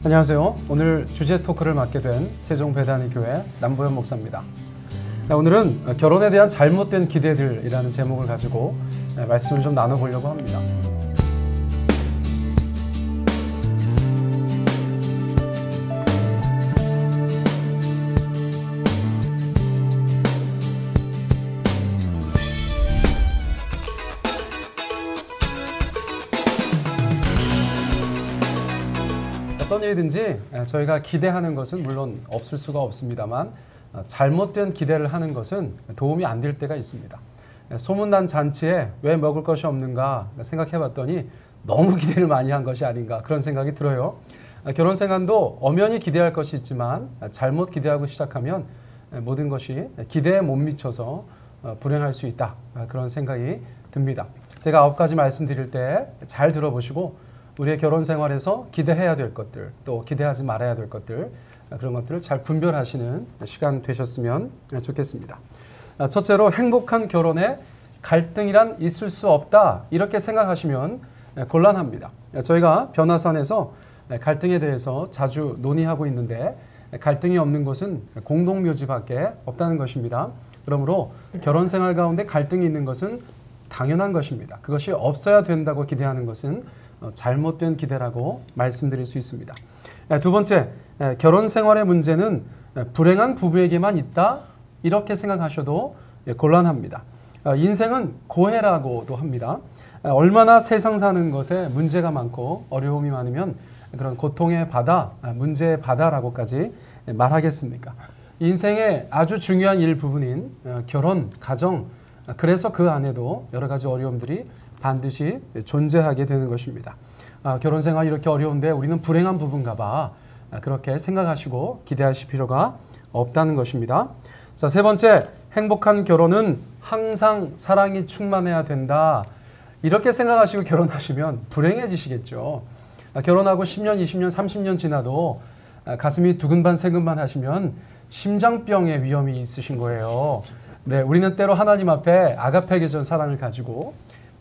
안녕하세요. 오늘 주제 토크를 맡게 된 세종배단위교회 남보현 목사입니다. 오늘은 결혼에 대한 잘못된 기대들이라는 제목을 가지고 말씀을 좀 나눠보려고 합니다. 어떤 일이든지 저희가 기대하는 것은 물론 없을 수가 없습니다만 잘못된 기대를 하는 것은 도움이 안 될 때가 있습니다. 소문난 잔치에 왜 먹을 것이 없는가 생각해 봤더니 너무 기대를 많이 한 것이 아닌가 그런 생각이 들어요. 결혼 생활도 엄연히 기대할 것이 있지만 잘못 기대하고 시작하면 모든 것이 기대에 못 미쳐서 불행할 수 있다 그런 생각이 듭니다. 제가 9가지 말씀드릴 때 잘 들어보시고 우리의 결혼 생활에서 기대해야 될 것들, 또 기대하지 말아야 될 것들, 그런 것들을 잘 분별하시는 시간 되셨으면 좋겠습니다. 첫째로 행복한 결혼에 갈등이란 있을 수 없다. 이렇게 생각하시면 곤란합니다. 저희가 변화산에서 갈등에 대해서 자주 논의하고 있는데 갈등이 없는 곳은 공동묘지밖에 없다는 것입니다. 그러므로 결혼 생활 가운데 갈등이 있는 것은 당연한 것입니다. 그것이 없어야 된다고 기대하는 것은 잘못된 기대라고 말씀드릴 수 있습니다. 두 번째, 결혼 생활의 문제는 불행한 부부에게만 있다 이렇게 생각하셔도 곤란합니다. 인생은 고해라고도 합니다. 얼마나 세상 사는 것에 문제가 많고 어려움이 많으면 그런 고통의 바다, 문제의 바다라고까지 말하겠습니까? 인생의 아주 중요한 일부분인 결혼, 가정, 그래서 그 안에도 여러 가지 어려움들이 반드시 존재하게 되는 것입니다. 결혼 생활이 이렇게 어려운데 우리는 불행한 부부인가 봐. 그렇게 생각하시고 기대하실 필요가 없다는 것입니다. 자, 세 번째, 행복한 결혼은 항상 사랑이 충만해야 된다. 이렇게 생각하시고 결혼하시면 불행해지시겠죠. 결혼하고 10년, 20년, 30년 지나도 가슴이 두근반 세근반 하시면 심장병의 위험이 있으신 거예요. 네, 우리는 때로 하나님 앞에 아가페게전 사랑을 가지고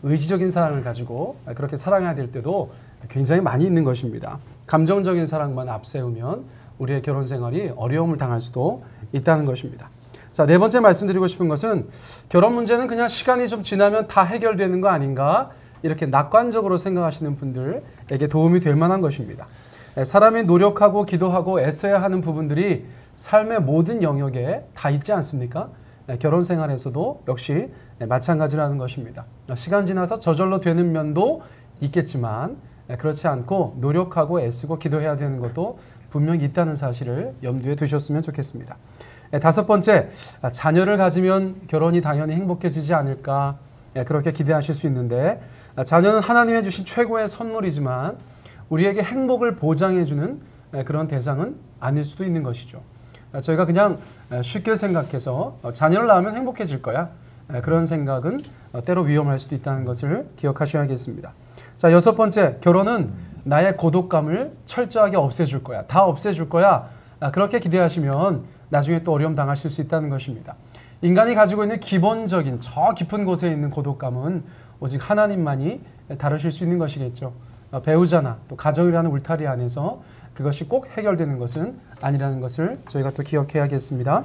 의지적인 사랑을 가지고 그렇게 사랑해야 될 때도 굉장히 많이 있는 것입니다. 감정적인 사랑만 앞세우면 우리의 결혼 생활이 어려움을 당할 수도 있다는 것입니다. 자, 네 번째 말씀드리고 싶은 것은 결혼 문제는 그냥 시간이 좀 지나면 다 해결되는 거 아닌가 이렇게 낙관적으로 생각하시는 분들에게 도움이 될 만한 것입니다. 사람이 노력하고 기도하고 애써야 하는 부분들이 삶의 모든 영역에 다 있지 않습니까? 결혼 생활에서도 역시 마찬가지라는 것입니다. 시간 지나서 저절로 되는 면도 있겠지만 그렇지 않고 노력하고 애쓰고 기도해야 되는 것도 분명히 있다는 사실을 염두에 두셨으면 좋겠습니다. 다섯 번째, 자녀를 가지면 결혼이 당연히 행복해지지 않을까 그렇게 기대하실 수 있는데 자녀는 하나님이 주신 최고의 선물이지만 우리에게 행복을 보장해주는 그런 대상은 아닐 수도 있는 것이죠. 저희가 그냥 쉽게 생각해서 자녀를 낳으면 행복해질 거야. 그런 생각은 때로 위험할 수도 있다는 것을 기억하셔야겠습니다. 자, 여섯 번째, 결혼은 나의 고독감을 철저하게 없애줄 거야. 다 없애줄 거야. 그렇게 기대하시면 나중에 또 어려움 당하실 수 있다는 것입니다. 인간이 가지고 있는 기본적인 저 깊은 곳에 있는 고독감은 오직 하나님만이 다루실 수 있는 것이겠죠. 배우자나 또 가정이라는 울타리 안에서 그것이 꼭 해결되는 것은 아니라는 것을 저희가 또 기억해야겠습니다.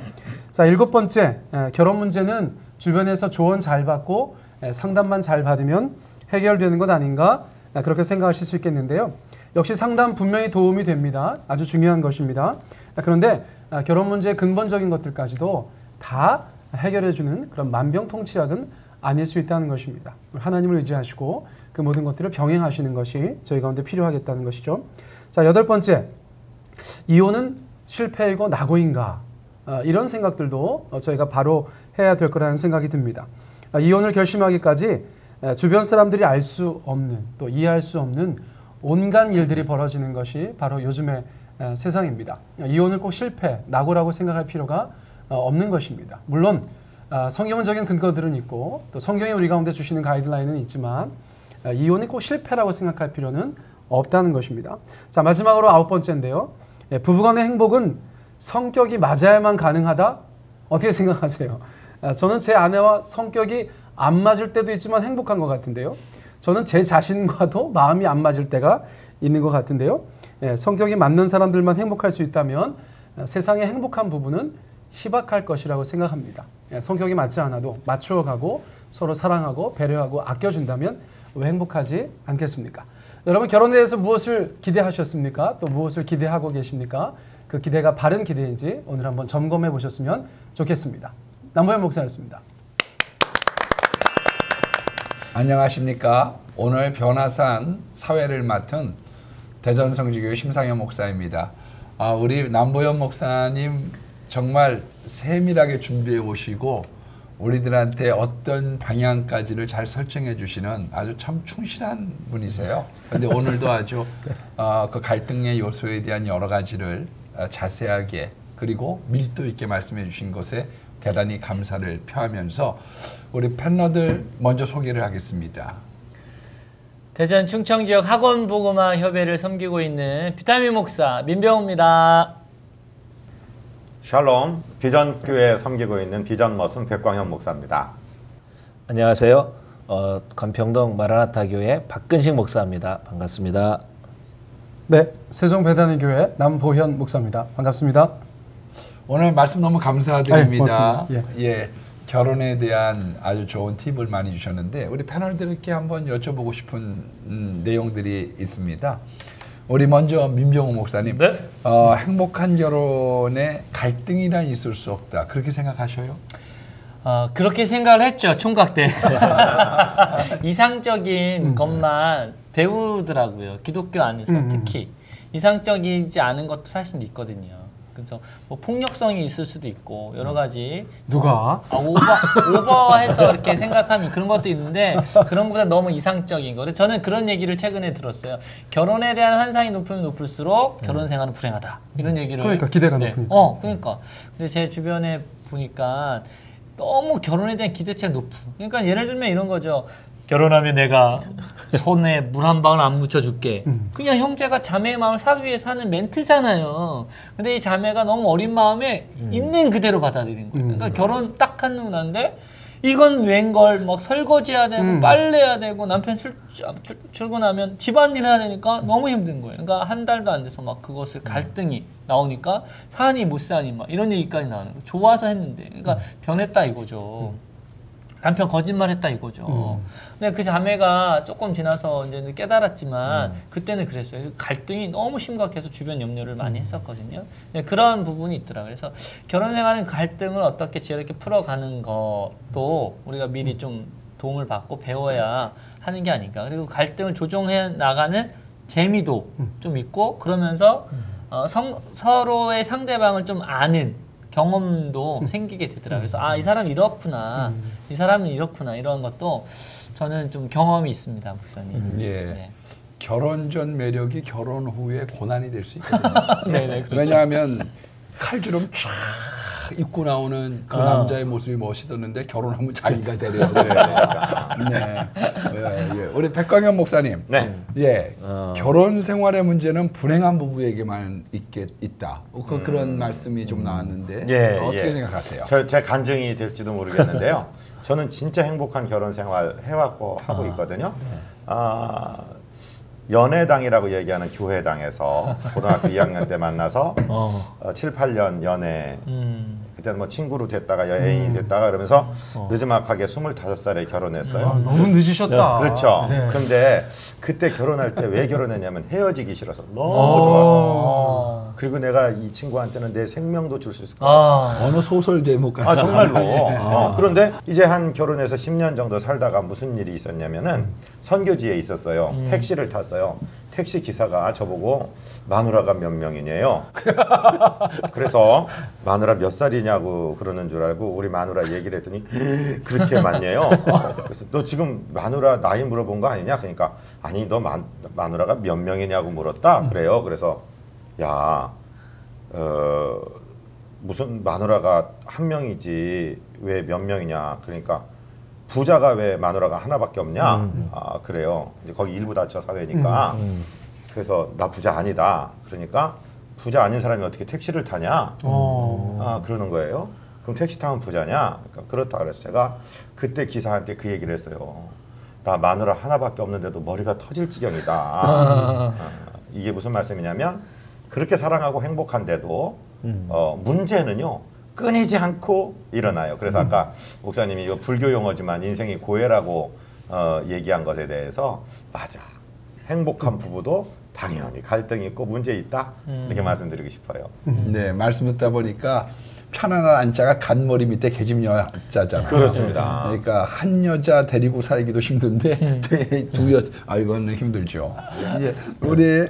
자, 일곱 번째, 결혼 문제는 주변에서 조언 잘 받고 상담만 잘 받으면 해결되는 것 아닌가 그렇게 생각하실 수 있겠는데요. 역시 상담 분명히 도움이 됩니다. 아주 중요한 것입니다. 그런데 결혼 문제의 근본적인 것들까지도 다 해결해주는 그런 만병통치약은 아닐 수 있다는 것입니다. 하나님을 의지하시고 그 모든 것들을 병행하시는 것이 저희 가운데 필요하겠다는 것이죠. 자, 여덟 번째, 이혼은 실패이고 낙오인가 이런 생각들도 저희가 바로 해야 될 거라는 생각이 듭니다. 이혼을 결심하기까지 주변 사람들이 알 수 없는 또 이해할 수 없는 온갖 일들이 벌어지는 것이 바로 요즘의 세상입니다. 이혼을 꼭 실패, 낙오라고 생각할 필요가 없는 것입니다. 물론 성경적인 근거들은 있고 또 성경이 우리 가운데 주시는 가이드라인은 있지만 이혼이 꼭 실패라고 생각할 필요는 없다는 것입니다. 자, 마지막으로 아홉 번째인데요. 부부간의 행복은 성격이 맞아야만 가능하다? 어떻게 생각하세요? 저는 제 아내와 성격이 안 맞을 때도 있지만 행복한 것 같은데요. 저는 제 자신과도 마음이 안 맞을 때가 있는 것 같은데요. 성격이 맞는 사람들만 행복할 수 있다면 세상의 행복한 부분은 희박할 것이라고 생각합니다. 성격이 맞지 않아도 맞추어가고 서로 사랑하고 배려하고 아껴준다면 왜 행복하지 않겠습니까? 여러분 결혼에 대해서 무엇을 기대하셨습니까? 또 무엇을 기대하고 계십니까? 그 기대가 바른 기대인지 오늘 한번 점검해 보셨으면 좋겠습니다. 남보현 목사였습니다. 안녕하십니까? 오늘 변화산 사회를 맡은 대전성지교회 심상현 목사입니다. 우리 남보현 목사님 정말 세밀하게 준비해 오시고 우리들한테 어떤 방향까지를 잘 설정해 주시는 아주 참 충실한 분이세요. 그런데 오늘도 아주 그 갈등의 요소에 대한 여러 가지를 자세하게 그리고 밀도 있게 말씀해 주신 것에 대단히 감사를 표하면서 우리 패널들 먼저 소개를 하겠습니다. 대전 충청지역 학원복음화 협회를 섬기고 있는 비타민 목사 민병호입니다. 샬롬, 비전교회 섬기고 있는 비전머슴 백광현 목사입니다. 안녕하세요. 간평동 마라나타 교회 박근식 목사입니다. 반갑습니다. 네, 세종배단의교회 남보현 목사입니다. 반갑습니다. 오늘 말씀 너무 감사드립니다. 예. 결혼에 대한 아주 좋은 팁을 많이 주셨는데 우리 패널들께 한번 여쭤보고 싶은 내용들이 있습니다. 우리 먼저 민병호 목사님, 네? 행복한 결혼에 갈등이란 있을 수 없다. 그렇게 생각하셔요? 그렇게 생각을 했죠. 총각 때. 이상적인 것만 배우더라고요. 기독교 안에서 특히. 이상적이지 않은 것도 사실 있거든요. 그래서 뭐 폭력성이 있을 수도 있고 여러 가지 누가? 오버해서 이렇게 생각하면 그런 것도 있는데 그런 것보다 너무 이상적인 거. 저는 그런 얘기를 최근에 들었어요. 결혼에 대한 환상이 높으면 높을수록 결혼 생활은 불행하다. 이런 얘기를. 그러니까 기대가 높으니까. 그러니까. 근데 제 주변에 보니까 너무 결혼에 대한 기대치가 높은. 그러니까 예를 들면 이런 거죠. 결혼하면 내가 손에 물 한 방울 안 묻혀줄게. 그냥 형제가 자매의 마음을 사기 위해서 하는 멘트잖아요. 근데 이 자매가 너무 어린 마음에 있는 그대로 받아들인 거예요. 그러니까 결혼 딱 하는 건데 이건 웬걸 막 설거지해야 되고 빨래해야 되고 남편 출근하면 집안일 해야 되니까 너무 힘든 거예요. 그러니까 한 달도 안 돼서 막 그것을 갈등이 나오니까 사니 못 사니 막 이런 얘기까지 나오는 거예요. 좋아서 했는데. 그러니까 변했다 이거죠. 남편 거짓말했다 이거죠. 근데 그 자매가 조금 지나서 이제 깨달았지만 그때는 그랬어요. 갈등이 너무 심각해서 주변 염려를 많이 했었거든요. 그런 부분이 있더라고요. 그래서 결혼 생활은 갈등을 어떻게 지혜롭게 풀어가는 것도 우리가 미리 좀 도움을 받고 배워야 하는 게 아닌가. 그리고 갈등을 조정해 나가는 재미도 좀 있고 그러면서 서로의 상대방을 좀 아는 경험도 생기게 되더라고요. 그래서 이 사람 이렇구나, 이 사람은 이렇구나 이런 것도 저는 좀 경험이 있습니다, 목사님. 예. 네. 결혼 전 매력이 결혼 후에 고난이 될 수 있거든요. 네네. 그렇죠. 왜냐하면 칼주름 쫙 입고 나오는 그 남자의 모습이 멋있었는데 결혼하면 자기가 되려. 네. 예. 우리 백광현 목사님. 네. 예. 결혼 생활의 문제는 불행한 부부에게만 있다. 그런 말씀이 좀 나왔는데 어떻게 생각하세요? 제 간증이 될지도 모르겠는데요. 저는 진짜 행복한 결혼 생활 해왔고 하고 있거든요. 연애당이라고 얘기하는 교회당에서 고등학교 2학년 때 만나서 7, 8년 연애 그때는 뭐 친구로 됐다가 여행이 됐다가 그러면서 늦지막하게 25살에 결혼했어요. 너무 늦으셨다. 그렇죠. 네. 근데 그때 결혼할 때 왜 결혼했냐면 헤어지기 싫어서 너무 좋아서. 그리고 내가 이 친구한테는 내 생명도 줄 수 있을 것 같아. 어느 소설 제목 같은. 정말로. 그런데 이제 한 결혼해서 10년 정도 살다가 무슨 일이 있었냐면은 선교지에 있었어요. 택시를 탔어요. 택시 기사가 저보고 마누라가 몇 명이냐요. 그래서 마누라 몇 살이냐고 그러는 줄 알고 우리 마누라 얘기를 했더니 그렇게 많냐요. 그래서 너 지금 마누라 나이 물어본 거 아니냐? 그러니까 아니 너 마누라가 몇 명이냐고 물었다. 그래요. 그래서 야, 무슨 마누라가 한 명이지 왜 몇 명이냐? 그러니까 부자가 왜 마누라가 하나밖에 없냐? 그래요. 이제 거기 일부 다처 사회니까. 그래서 나 부자 아니다. 그러니까 부자 아닌 사람이 어떻게 택시를 타냐? 그러는 거예요. 그럼 택시 타면 부자냐? 그러니까 그렇다 그래서 제가 그때 기사한테 그 얘기를 했어요. 나 마누라 하나밖에 없는데도 머리가 터질 지경이다. 이게 무슨 말씀이냐면 그렇게 사랑하고 행복한데도 문제는요 끊이지 않고 일어나요. 그래서 아까 목사님이 이거 불교 용어지만 인생이 고해라고 얘기한 것에 대해서 맞아. 행복한 부부도 당연히 갈등이 있고 문제 있다 이렇게 말씀드리고 싶어요. 네, 말씀 듣다 보니까 편안한 안자가 간머리 밑에 계집 여자잖아요. 그렇습니다. 그러니까 한 여자 데리고 살기도 힘든데 두 여자 이거는 힘들죠. 이제 우리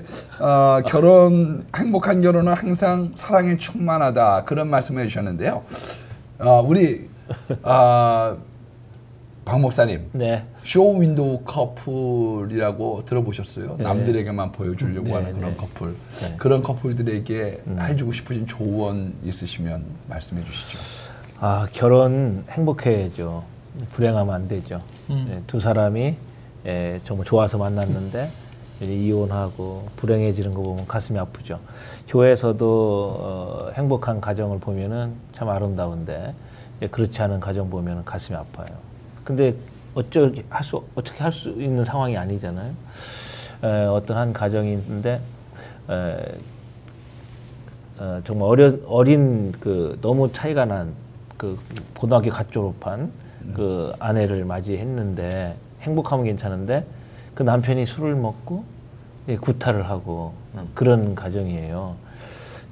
결혼 행복한 결혼은 항상 사랑에 충만하다 그런 말씀을 해주셨는데요. 우리 박 목사님, 네. 쇼 윈도우 커플이라고 들어보셨어요? 네. 남들에게만 보여주려고 네, 하는 그런 네. 커플. 네. 그런 커플들에게 해주고 싶으신 조언 있으시면 말씀해 주시죠. 결혼 행복해야죠. 불행하면 안 되죠. 두 사람이 정말 좋아서 만났는데 이제 이혼하고 불행해지는 거 보면 가슴이 아프죠. 교회에서도 행복한 가정을 보면은 참 아름다운데 그렇지 않은 가정 보면은 가슴이 아파요. 근데 어떻게 할 수 있는 상황이 아니잖아요. 어떤 한 가정이 있는데 정말 어린 그 너무 차이가 난 그 고등학교 갓 졸업한 그 아내를 맞이했는데 행복하면 괜찮은데 그 남편이 술을 먹고 구타를 하고 그런 가정이에요.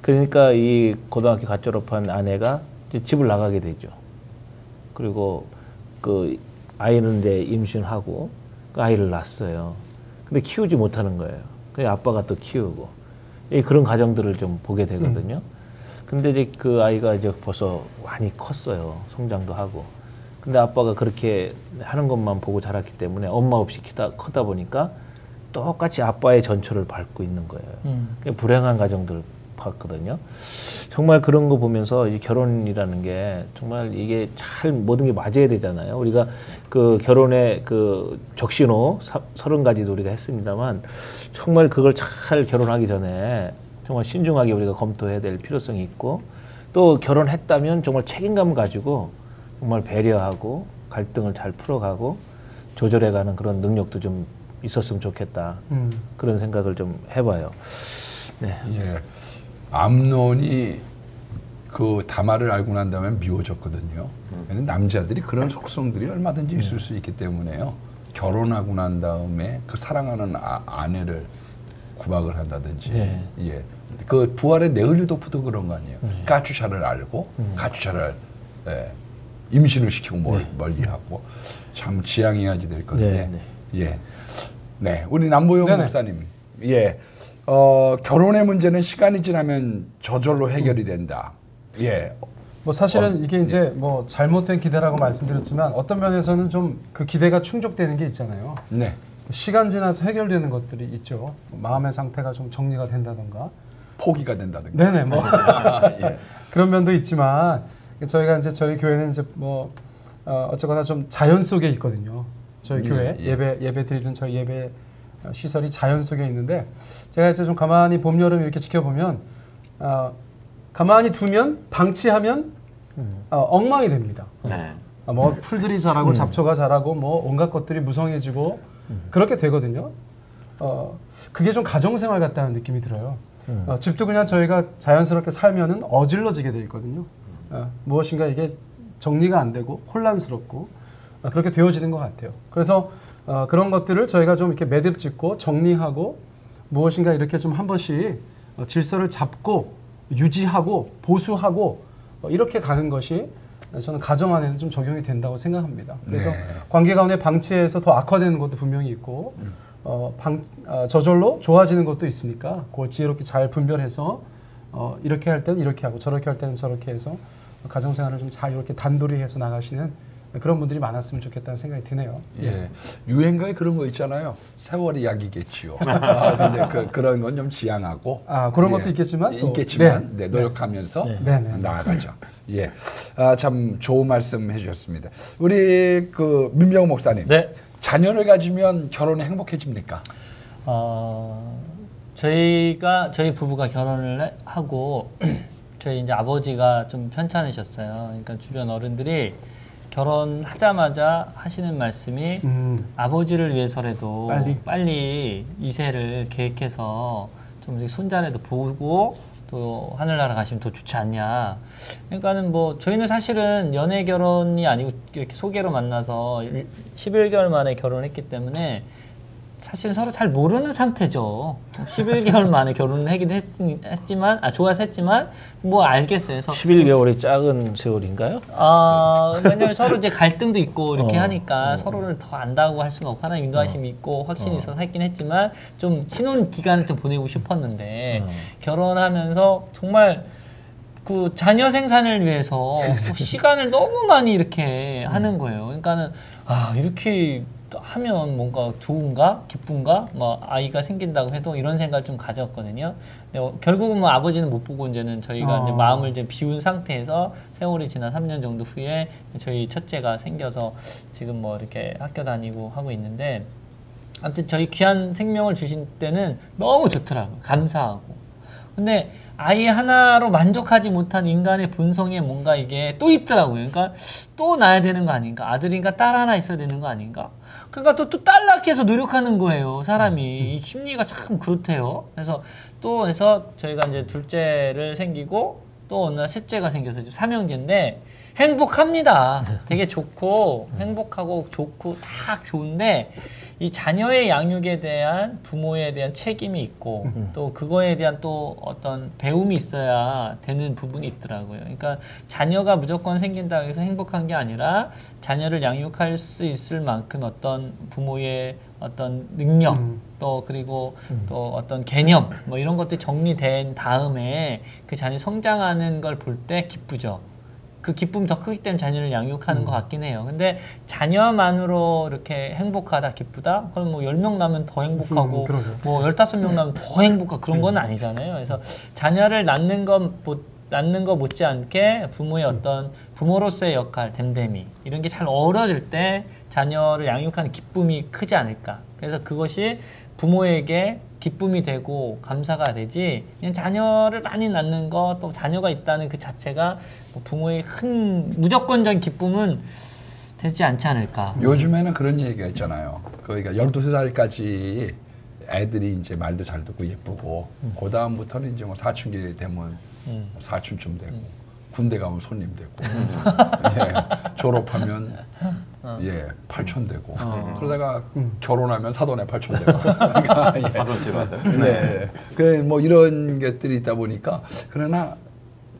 그러니까 이 고등학교 갓 졸업한 아내가 이제 집을 나가게 되죠. 그리고 그 아이는 이제 임신하고 그 아이를 낳았어요. 근데 키우지 못하는 거예요. 그냥 아빠가 또 키우고 그런 가정들을 좀 보게 되거든요. 근데 이제 그 아이가 이제 벌써 많이 컸어요. 성장도 하고. 근데 아빠가 그렇게 하는 것만 보고 자랐기 때문에 엄마 없이 크다 보니까 똑같이 아빠의 전철을 밟고 있는 거예요. 불행한 가정들을 봤거든요. 정말 그런 거 보면서 이 결혼이라는 게 정말 이게 잘 모든 게 맞아야 되잖아요. 우리가 그 결혼의 그 적신호 30가지도 우리가 했습니다만 정말 그걸 잘 결혼하기 전에 정말 신중하게 우리가 검토해야 될 필요성이 있고 또 결혼했다면 정말 책임감 가지고 정말 배려하고 갈등을 잘 풀어가고 조절해가는 그런 능력도 좀 있었으면 좋겠다. 그런 생각을 좀 해봐요. 네. 예. 암논이 그 다말을 알고 난 다음에 미워졌거든요. 남자들이 그런 속성들이 얼마든지 있을 수 있기 때문에요. 결혼하고 난 다음에 그 사랑하는 아내를 구박을 한다든지, 네. 예, 그 부활의 네을리도프도 그런 거 아니에요. 가추샤를 알고 가추샤를 임신을 시키고 멀리하고 참 지양해야지 될 건데, 예, 네, 우리 남보영 목사님, 예. 결혼의 문제는 시간이 지나면 저절로 해결이 된다. 예. 뭐 사실은 이게 이제 뭐 잘못된 기대라고 말씀드렸지만 어떤 면에서는 좀 그 기대가 충족되는 게 있잖아요. 네. 시간 지나서 해결되는 것들이 있죠. 마음의 상태가 좀 정리가 된다던가. 포기가 된다든가. 네네 뭐 예. 그런 면도 있지만 저희가 이제 저희 교회는 이제 뭐 어쨌거나 좀 자연 속에 있거든요. 저희 교회 예배 드리는 저희 예배 시설이 자연 속에 있는데 제가 이제 좀 가만히 봄 여름 이렇게 지켜보면 가만히 두면 방치하면 엉망이 됩니다. 뭐 풀들이 자라고 잡초가 자라고 뭐 온갖 것들이 무성해지고 그렇게 되거든요. 그게 좀 가정생활 같다는 느낌이 들어요. 집도 그냥 저희가 자연스럽게 살면은 어질러지게 돼 있거든요. 무엇인가 이게 정리가 안 되고 혼란스럽고 그렇게 되어지는 것 같아요. 그래서 그런 것들을 저희가 좀 이렇게 매듭 짓고 정리하고 무엇인가 이렇게 좀 한 번씩 질서를 잡고 유지하고 보수하고 이렇게 가는 것이 저는 가정 안에는 좀 적용이 된다고 생각합니다. 그래서 관계 가운데 방치해서 더 악화되는 것도 분명히 있고 저절로 좋아지는 것도 있으니까 그걸 지혜롭게 잘 분별해서 이렇게 할 때는 이렇게 하고 저렇게 할 때는 저렇게 해서 가정생활을 좀 잘 이렇게 단돌이 해서 나가시는 그런 분들이 많았으면 좋겠다는 생각이 드네요. 예. 유행가에 그런 거 있잖아요. 세월이 약이겠지요. 근데 그런 건 좀 지양하고. 그런 것도 있겠지만 네, 노력하면서 나아가죠. 예. 참 좋은 말씀 해주셨습니다. 우리 그 민병 목사님. 네. 자녀를 가지면 결혼이 행복해집니까? 저희 부부가 결혼을 하고 저희 이제 아버지가 좀 편찮으셨어요. 그러니까 주변 어른들이 결혼하자마자 하시는 말씀이 아버지를 위해서라도 빨리 이세를 계획해서 좀 우리 손자라도 보고 또 하늘나라 가시면 더 좋지 않냐. 그러니까는 뭐 저희는 사실은 연애 결혼이 아니고 이렇게 소개로 만나서 11개월 만에 결혼했기 때문에 사실 서로 잘 모르는 상태죠. 11개월 만에 결혼을 하긴 했지만, 좋아서 했지만, 뭐 알겠어요. 11개월이 작은 세월인가요? 왜냐면 서로 이제 갈등도 있고 이렇게 하니까 서로를 더 안다고 할 수는 없고, 하나님 인도하심이 있고, 확신이 있어서 했긴 했지만, 좀 신혼 기간을 좀 보내고 싶었는데, 결혼하면서 정말 그 자녀 생산을 위해서 시간을 너무 많이 이렇게 하는 거예요. 그러니까는, 이렇게 하면 뭔가 좋은가 기쁜가 뭐 아이가 생긴다고 해도 이런 생각을 좀 가졌거든요. 근데 결국은 뭐 아버지는 못 보고 이제는 저희가 이제 마음을 이제 비운 상태에서 세월이 지난 3년 정도 후에 저희 첫째가 생겨서 지금 뭐 이렇게 학교 다니고 하고 있는데 아무튼 저희 귀한 생명을 주신 때는 너무 좋더라고요. 감사하고. 근데 아이 하나로 만족하지 못한 인간의 본성에 뭔가 이게 또 있더라고요. 그러니까 또 낳아야 되는 거 아닌가? 아들인가 딸 하나 있어야 되는 거 아닌가? 그러니까 또 딸 낳기 위해서 노력하는 거예요. 사람이. 이 심리가 참 그렇대요. 그래서 저희가 이제 둘째를 생기고 또 어느 날 셋째가 생겨서 지금 삼형제인데 행복합니다. 되게 좋고 행복하고 좋고 딱 좋은데 이 자녀의 양육에 대한 부모에 대한 책임이 있고 또 그거에 대한 또 어떤 배움이 있어야 되는 부분이 있더라고요. 그러니까 자녀가 무조건 생긴다고 해서 행복한 게 아니라 자녀를 양육할 수 있을 만큼 어떤 부모의 어떤 능력 또 그리고 또 어떤 개념 뭐 이런 것들이 정리된 다음에 그 자녀 성장하는 걸 볼 때 기쁘죠. 그 기쁨이 더 크기 때문에 자녀를 양육하는 것 같긴 해요. 근데 자녀만으로 이렇게 행복하다, 기쁘다? 그럼 뭐 10명 나면 더 행복하고 뭐 15명 나면 더 행복하고 그런 건 아니잖아요. 그래서 자녀를 낳는 것 못지않게 부모의 어떤 부모로서의 역할, 댐댐이 이런 게 잘 어우러질 때 자녀를 양육하는 기쁨이 크지 않을까. 그래서 그것이 부모에게 기쁨이 되고 감사가 되지 그냥 자녀를 많이 낳는 것 또 자녀가 있다는 그 자체가 뭐 부모의 큰 무조건적인 기쁨은 되지 않지 않을까. 요즘에는 그런 얘기가 있잖아요. 그러니까 12살까지 애들이 이제 말도 잘 듣고 예쁘고 그 다음부터는 이제 뭐 사춘기 되면 사춘쯤 되고 군대 가면 손님 되고 예, 졸업하면 예, 팔촌 되고 그러다가 결혼하면 사돈의 팔촌 되고 그러니까 예. 사돈집 아들. 네. 그래 뭐 이런 것들이 있다 보니까 그러나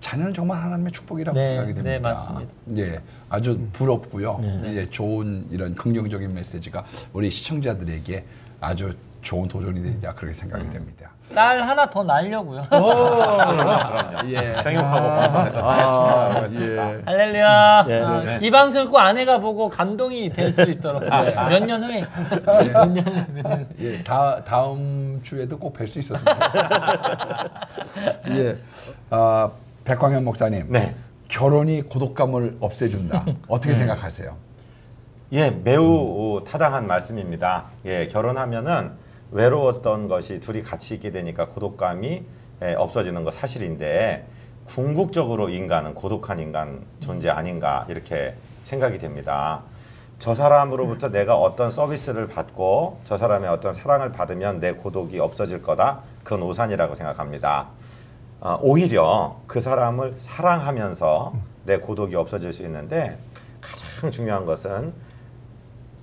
자녀는 정말 하나님의 축복이라고 생각이 됩니다. 네, 맞습니다. 예, 아주 부럽고요. 예, 좋은 이런 긍정적인 메시지가 우리 시청자들에게 아주 좋은 도전이 되리라 그렇게 생각이 됩니다. 딸 하나 더 낳으려고요. 예. 생육하고 벗어내서 축하하겠습니다. 예. 할렐루야. 네, 이 방송을 꼭 아내가 보고 감동이 될 수 있도록 몇 년 후에 몇 년 후에 예, 다음 주에도 꼭 뵐 수 있었으면 예, 백광현 목사님, 네. 결혼이 고독감을 없애준다. 어떻게 생각하세요? 예, 매우 타당한 말씀입니다. 예, 결혼하면은 외로웠던 것이 둘이 같이 있게 되니까 고독감이 없어지는 거 사실인데 궁극적으로 인간은 고독한 인간 존재 아닌가 이렇게 생각이 됩니다. 저 사람으로부터 내가 어떤 서비스를 받고 저 사람의 어떤 사랑을 받으면 내 고독이 없어질 거다. 그건 오산이라고 생각합니다. 오히려 그 사람을 사랑하면서 내 고독이 없어질 수 있는데 가장 중요한 것은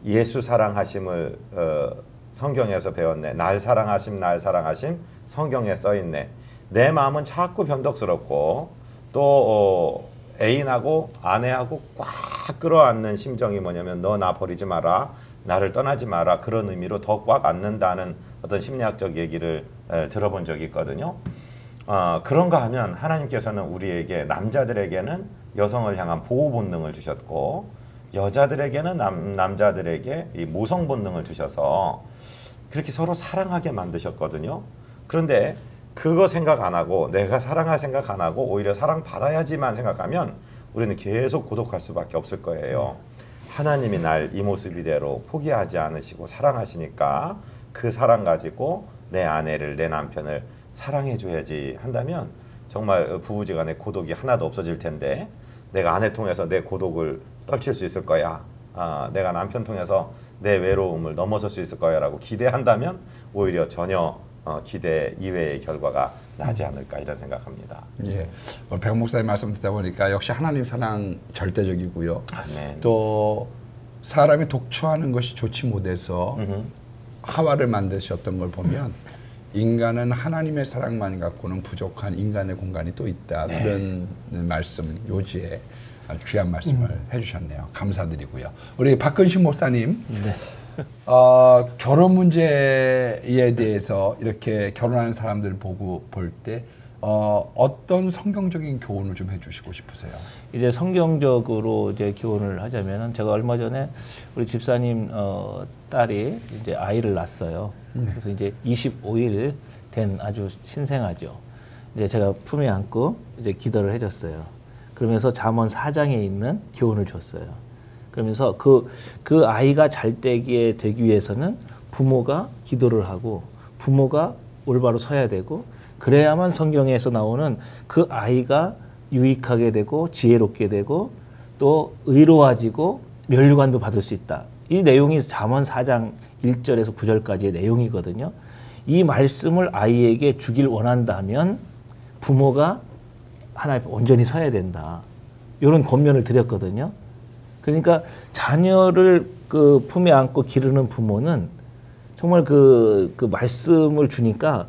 예수 사랑하심을 성경에서 배웠네. 날 사랑하심, 날 사랑하심 성경에 써있네. 내 마음은 자꾸 변덕스럽고 또 애인하고 아내하고 꽉 끌어안는 심정이 뭐냐면 너 나 버리지 마라. 나를 떠나지 마라. 그런 의미로 더 꽉 안는다는 어떤 심리학적 얘기를 들어본 적이 있거든요. 그런가 하면 하나님께서는 우리에게 남자들에게는 여성을 향한 보호 본능을 주셨고 여자들에게는 남자들에게 이 모성 본능을 주셔서 그렇게 서로 사랑하게 만드셨거든요. 그런데 그거 생각 안 하고 내가 사랑할 생각 안 하고 오히려 사랑받아야지만 생각하면 우리는 계속 고독할 수밖에 없을 거예요. 하나님이 날 이 모습 이대로 포기하지 않으시고 사랑하시니까 그 사랑 가지고 내 아내를 내 남편을 사랑해줘야지 한다면 정말 부부지간의 고독이 하나도 없어질 텐데 내가 아내 통해서 내 고독을 떨칠 수 있을 거야. 내가 남편 통해서 내 외로움을 넘어설 수 있을 거야 라고 기대한다면 오히려 전혀 기대 이외의 결과가 나지 않을까 이런 생각합니다. 예, 백 목사님 말씀 듣다 보니까 역시 하나님 사랑 절대적이고요. 아멘. 또 사람이 독초하는 것이 좋지 못해서 하와를 만드셨던 걸 보면 인간은 하나님의 사랑만 갖고는 부족한 인간의 공간이 또 있다. 네. 그런 말씀 요지에 아주 귀한 말씀을 해주셨네요. 감사드리고요. 우리 박근신 목사님, 결혼 문제에 대해서 이렇게 결혼하는 사람들 보고 볼 때 어떤 성경적인 교훈을 좀 해주시고 싶으세요? 이제 성경적으로 이제 교훈을 하자면은 제가 얼마 전에 우리 집사님 딸이 이제 아이를 낳았어요. 그래서 이제 25일 된 아주 신생아죠. 이제 제가 품에 안고 이제 기도를 해줬어요. 그러면서 잠언 4장에 있는 교훈을 줬어요. 그러면서 그 아이가 잘 되게 되기 위해서는 부모가 기도를 하고 부모가 올바로 서야 되고 그래야만 성경에서 나오는 그 아이가 유익하게 되고 지혜롭게 되고 또 의로워지고 면류관도 받을 수 있다. 이 내용이 잠언 4장 1절에서 9절까지의 내용이거든요. 이 말씀을 아이에게 주길 원한다면 부모가 하나님 온전히 서야 된다. 이런 권면을 드렸거든요. 그러니까 자녀를 그 품에 안고 기르는 부모는 정말 그 말씀을 주니까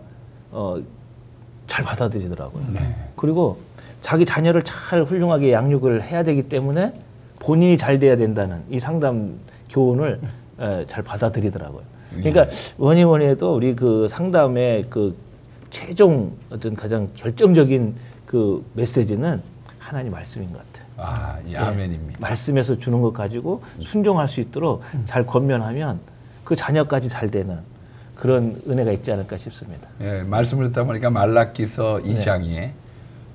잘 받아들이더라고요. 네. 그리고 자기 자녀를 잘 훌륭하게 양육을 해야 되기 때문에 본인이 잘 돼야 된다는 이 상담 교훈을 잘 받아들이더라고요. 그러니까 뭐니 해도 우리 그 상담의 그 최종 어떤 가장 결정적인 그 메시지는 하나님 말씀인 것 같아요. 아, 예, 아멘입니다. 말씀에서 주는 것 가지고 순종할 수 있도록 잘 권면하면 그 자녀까지 잘 되는 그런 은혜가 있지 않을까 싶습니다. 예, 말씀을 듣다 보니까 말라기서 2장에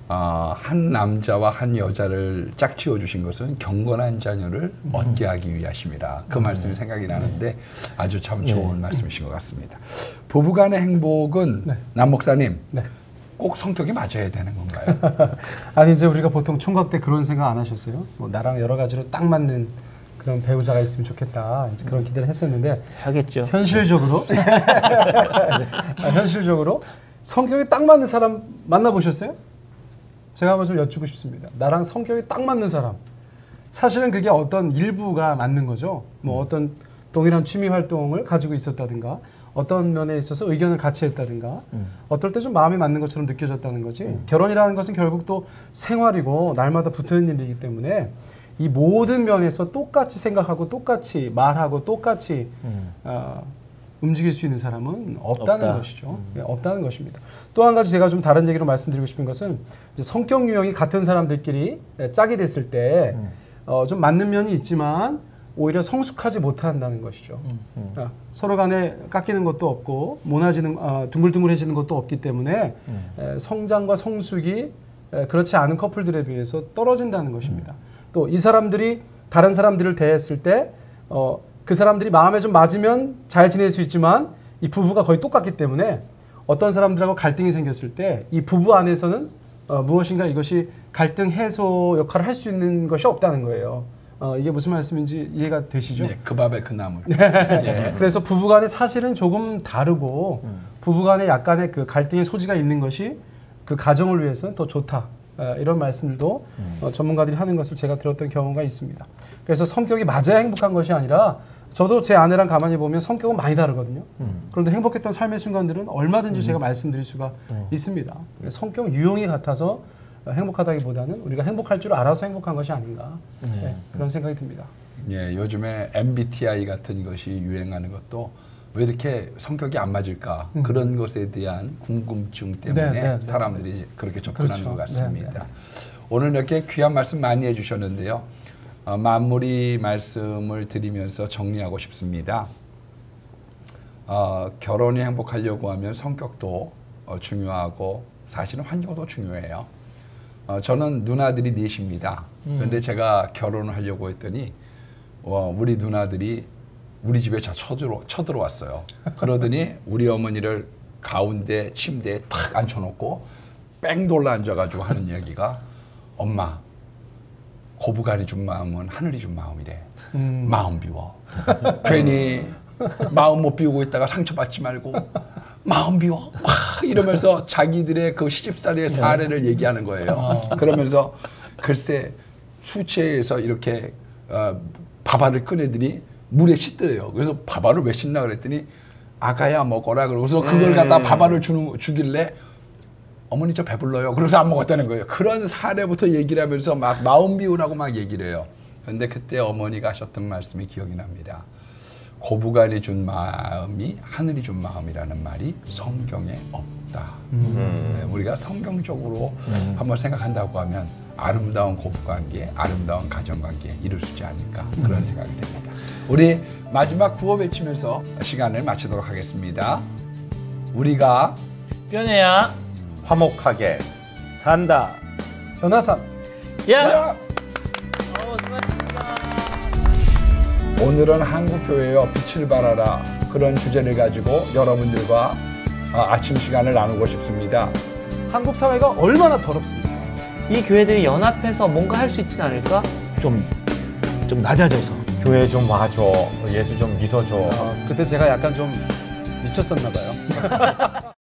한 남자와 한 여자를 짝지어 주신 것은 경건한 자녀를 얻게 하기 위하심이라. 그 말씀이 생각이 나는데 아주 참 좋은 말씀이신 것 같습니다. 부부간의 행복은 남 목사님 꼭 성격이 맞아야 되는 건가요? 아니 이제 우리가 보통 총각 때 그런 생각 안 하셨어요? 뭐 나랑 여러 가지로 딱 맞는 그런 배우자가 있으면 좋겠다. 이제 그런 기대를 했었는데 하겠죠. 현실적으로 현실적으로 성격이 딱 맞는 사람 만나보셨어요? 제가 한번 좀 여쭙고 싶습니다. 나랑 성격이 딱 맞는 사람. 사실은 그게 어떤 일부가 맞는 거죠. 뭐 어떤 동일한 취미 활동을 가지고 있었다든가 어떤 면에 있어서 의견을 같이 했다든가 어떨 때 좀 마음이 맞는 것처럼 느껴졌다는 거지. 결혼이라는 것은 결국 또 생활이고 날마다 붙어있는 일이기 때문에 이 모든 면에서 똑같이 생각하고 똑같이 말하고 똑같이 움직일 수 있는 사람은 없다는 것이죠. 네, 없다는 것입니다. 또 한 가지 제가 좀 다른 얘기로 말씀드리고 싶은 것은 이제 성격 유형이 같은 사람들끼리 짝이 됐을 때 좀 맞는 면이 있지만 오히려 성숙하지 못한다는 것이죠. 서로 간에 깎이는 것도 없고 모나지는 둥글둥글해지는 것도 없기 때문에 성장과 성숙이 그렇지 않은 커플들에 비해서 떨어진다는 것입니다. 또 이 사람들이 다른 사람들을 대했을 때 그 사람들이 마음에 좀 맞으면 잘 지낼 수 있지만 이 부부가 거의 똑같기 때문에 어떤 사람들하고 갈등이 생겼을 때 이 부부 안에서는 무엇인가 이것이 갈등 해소 역할을 할 수 있는 것이 없다는 거예요. 이게 무슨 말씀인지 이해가 되시죠? 예, 그 밥에 그 나물. 예. 그래서 부부간에 사실은 조금 다르고 부부간에 약간의 그 갈등의 소지가 있는 것이 그 가정을 위해서는 더 좋다. 이런 말씀들도 전문가들이 하는 것을 제가 들었던 경우가 있습니다. 그래서 성격이 맞아야 행복한 것이 아니라 저도 제 아내랑 가만히 보면 성격은 많이 다르거든요. 그런데 행복했던 삶의 순간들은 얼마든지 제가 말씀드릴 수가 있습니다. 성격 유형이 같아서 행복하다기보다는 우리가 행복할 줄 알아서 행복한 것이 아닌가 그런 생각이 듭니다. 예, 요즘에 MBTI 같은 것이 유행하는 것도 왜 이렇게 성격이 안 맞을까 그런 것에 대한 궁금증 때문에 사람들이 그렇게 접근하는 것 같습니다. 오늘 이렇게 귀한 말씀 많이 해주셨는데요. 마무리 말씀을 드리면서 정리하고 싶습니다. 결혼이 행복하려고 하면 성격도 중요하고 사실은 환경도 중요해요. 저는 누나들이 넷입니다. 그런데 제가 결혼을 하려고 했더니 우리 누나들이 우리 집에 쳐들어왔어요. 그러더니 우리 어머니를 가운데 침대에 탁 앉혀놓고 뺑 돌려 앉아가지고 하는 이야기가 엄마 고부간이 준 마음은 하늘이 준 마음이래. 마음 비워. 괜히 마음 못 비우고 있다가 상처받지 말고 마음 비워 막 이러면서 자기들의 그 시집살이의 사례를 얘기하는 거예요. 그러면서 글쎄 수채에서 이렇게 밥알을 꺼내더니 물에 씻더래요. 그래서 밥알을 왜 씻나 그랬더니 아가야 먹어라 그러고서 그걸 갖다 밥알을 주길래 어머니 저 배불러요. 그래서 안 먹었다는 거예요. 그런 사례부터 얘기를 하면서 막 마음 비우라고 막 얘기를 해요. 그런데 그때 어머니가 하셨던 말씀이 기억이 납니다. 고부간이 준 마음이 하늘이 준 마음이라는 말이 성경에 없다. 네, 우리가 성경적으로 한번 생각한다고 하면 아름다운 고부관계, 아름다운 가정관계 이룰 수 있지 않을까 그런 생각이 듭니다. 우리 마지막 구호 외치면서 시간을 마치도록 하겠습니다. 우리가 변해야 화목하게 산다. 변화산. 야. 오늘은 한국교회여 빛을 발하라 그런 주제를 가지고 여러분들과 아침 시간을 나누고 싶습니다. 한국 사회가 얼마나 더럽습니까? 이 교회들이 연합해서 뭔가 할 수 있지 않을까? 좀 낮아져서. 교회 좀 와줘. 예수 좀 믿어줘. 그때 제가 약간 좀 미쳤었나 봐요.